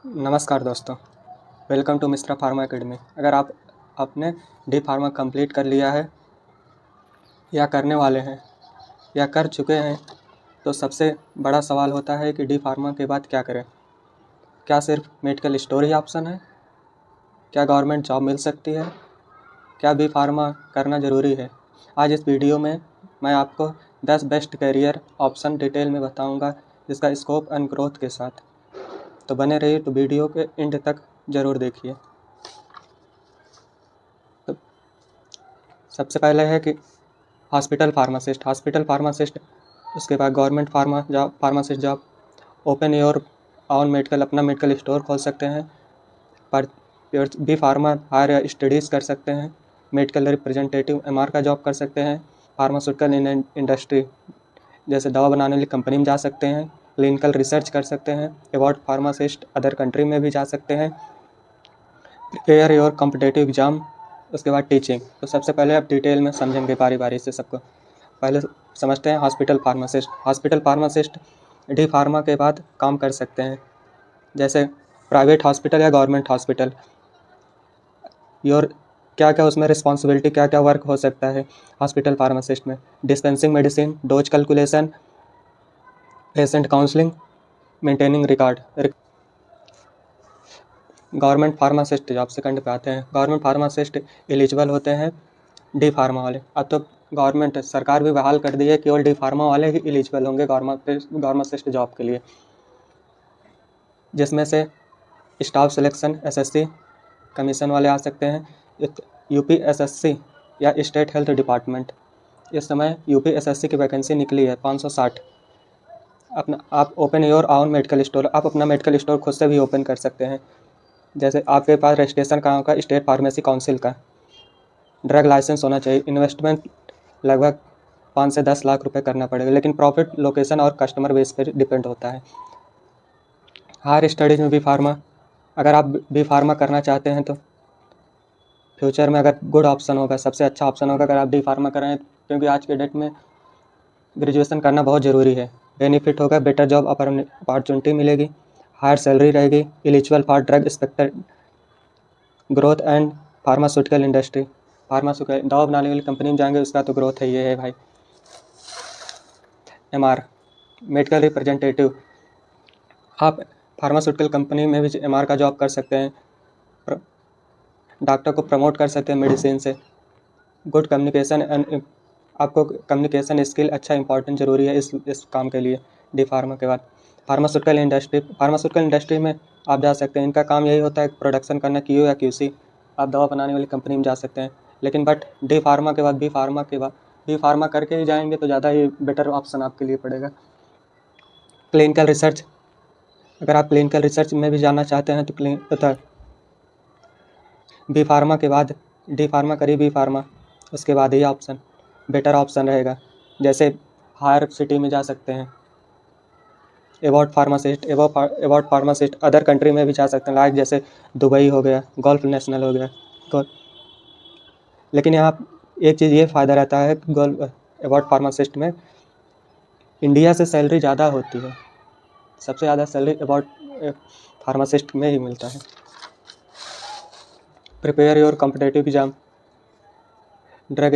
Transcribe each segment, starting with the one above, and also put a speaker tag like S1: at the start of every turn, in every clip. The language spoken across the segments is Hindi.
S1: नमस्कार दोस्तों, welcome to Mishra pharma academy. अगर आप अपने डी फार्मा कंप्लीट कर लिया है या करने वाले हैं या कर चुके हैं तो सबसे बड़ा सवाल होता है कि डी फार्मा के बाद क्या करें। क्या सिर्फ मेडिकल स्टोर ही ऑप्शन है? क्या गवर्नमेंट जॉब मिल सकती है? क्या बी फार्मा करना ज़रूरी है? आज इस वीडियो में मैं आपको 10 बेस्ट करियर ऑप्शन डिटेल में बताऊंगा, जिसका स्कोप एंड ग्रोथ के साथ। तो बने रहिए, तो वीडियो के एंड तक ज़रूर देखिए। तो सबसे पहले है कि हॉस्पिटल फार्मासिस्ट, उसके बाद government pharmacist job, open your on medical, अपना मेडिकल स्टोर खोल सकते हैं। पर बी फार्मा हायर स्टडीज़ कर सकते हैं। मेडिकल रिप्रेजेंटेटिव MR का जॉब कर सकते हैं। फार्मास्यूटिकल इंडस्ट्री जैसे दवा बनाने वाली कंपनी में जा सकते हैं। क्लिनिकल रिसर्च कर सकते हैं। अवार्ड फार्मासिस्ट अदर कंट्री में भी जा सकते हैं। प्रिपेयर योर कॉम्पिटिटिव एग्ज़ाम, उसके बाद टीचिंग। तो सबसे पहले आप डिटेल में समझेंगे बारी बारी से सबको। पहले समझते हैं हॉस्पिटल फार्मासिस्ट डी फार्मा के बाद काम कर सकते हैं, जैसे प्राइवेट हॉस्पिटल या गवर्नमेंट हॉस्पिटल। क्या क्या उसमें रिस्पॉन्सिबिलिटी, क्या क्या वर्क हो सकता है हॉस्पिटल फार्मासिस्ट में? Dispensing medicine, dose calculation, patient counselling, maintaining record. Government pharmacist job second पे आते हैं। गवर्नमेंट फार्मासिस्ट एलिजिबल होते हैं डी फार्मा वाले। अब तो गवर्नमेंट सरकार भी बहाल कर दी है, केवल डी फार्मा वाले ही एलिजिबल होंगे फार्मासिस्ट जॉब के लिए, जिसमें से स्टाफ सिलेक्शन SSC कमीशन वाले आ सकते हैं। UPSSC या स्टेट हेल्थ डिपार्टमेंट। इस समय UPSSC की वैकेंसी निकली है 560। आप open your on medical store, आप अपना मेडिकल स्टोर खुद से भी ओपन कर सकते हैं। जैसे आपके पास रजिस्ट्रेशन कहाँ का? स्टेट फार्मेसी काउंसिल का। ड्रग लाइसेंस होना चाहिए। इन्वेस्टमेंट लगभग 5 से 10 लाख रुपए करना पड़ेगा, लेकिन प्रॉफिट लोकेशन और कस्टमर बेस पर डिपेंड होता है। हायर स्टडीज़ में बी फार्मा, अगर आप बी फार्मा करना चाहते हैं तो फ्यूचर में अगर गुड ऑप्शन होगा, सबसे अच्छा ऑप्शन होगा अगर आप डी फार्मा करें, क्योंकि आज के डेट में ग्रेजुएशन करना बहुत ज़रूरी है। बेनिफिट होगा, बेटर जॉब अपॉर्चुनिटी मिलेगी, हायर सैलरी रहेगी, eligible for drug inspector, growth and pharmaceutical industry. Pharmaceutical दवा बनाने वाली कंपनी में जाएंगे, उसका तो ग्रोथ है, ये है भाई। MR मेडिकल रिप्रेजेंटेटिव, आप फार्मास्यूटिकल कंपनी में भी MR का जॉब कर सकते हैं। डॉक्टर को प्रमोट कर सकते हैं मेडिसिन से। गुड कम्युनिकेशन एंड, आपको कम्युनिकेशन स्किल अच्छा इंपॉर्टेंट ज़रूरी है इस काम के लिए डी फार्मा के बाद। फार्मास्यूटिकल इंडस्ट्री में आप जा सकते हैं। इनका काम यही होता है प्रोडक्शन करना, QA या QC। आप दवा बनाने वाली कंपनी में जा सकते हैं, लेकिन बट डी फार्मा के बाद बी फार्मा करके ही जाएंगे तो ज़्यादा ही बेटर ऑप्शन आपके लिए पड़ेगा। क्लिनिकल रिसर्च, अगर आप क्लिनिकल रिसर्च में भी जाना चाहते हैं तो बी फार्मा के बाद डी फार्मा करिए, बी फार्मा उसके बाद ही ऑप्शन बेटर ऑप्शन रहेगा। जैसे हायर सिटी में जा सकते हैं। अवार्ड फार्मासिस्ट अदर कंट्री में भी जा सकते हैं, लाइक जैसे दुबई हो गया, गल्फ नेशनल हो गया। लेकिन यहाँ एक चीज़ ये फ़ायदा रहता है अवार्ड फार्मासिस्ट में, इंडिया से सैलरी ज़्यादा होती है। सबसे ज़्यादा सैलरी अवार्ड फार्मासिस्ट में ही मिलता है। Prepare your competitive exam, drug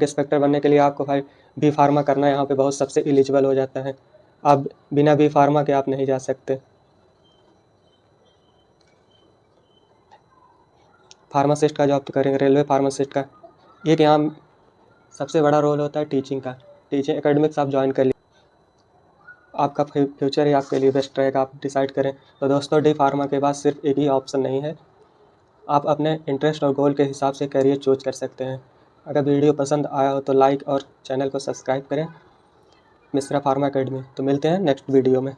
S1: inspector बनने के लिए आपको भाई बी फार्मा करना यहाँ पे बहुत सबसे एलिजिबल हो जाता है। आप बिना बी फार्मा के आप नहीं जा सकते। फार्मासिस्ट का जॉब तो करेंगे, रेलवे फार्मासिस्ट का। एक यहाँ सबसे बड़ा रोल होता है टीचिंग का। टीचिंग एकेडमिक्स आप ज्वाइन कर लीजिए, आपका फ्यूचर ही आपके लिए बेस्ट रहेगा, आप डिसाइड करें। तो दोस्तों, डी फार्मा के बाद सिर्फ एक ही ऑप्शन नहीं है, आप अपने इंटरेस्ट और गोल के हिसाब से करियर चूज कर सकते हैं। अगर वीडियो पसंद आया हो तो लाइक और चैनल को सब्सक्राइब करें, मिश्रा फार्मा एकेडमी। तो मिलते हैं नेक्स्ट वीडियो में।